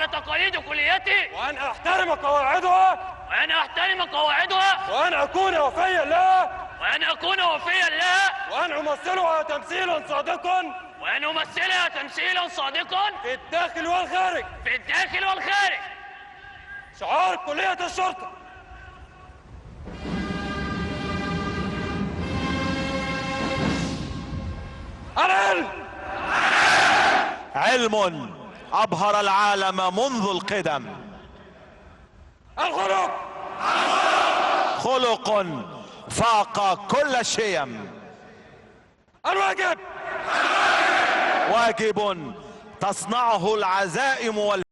على تقاليد كليتي، وأن أحترم قواعدها، وأن أكون وفيا لها، وأن أمثلها تمثيلا صادقا، في الداخل والخارج. شعار كلية الشرطة. العلم علم أبهر العالم منذ القدم. الخلق خلق فاق كل الشيم. الواجب واجب تصنعه العزائم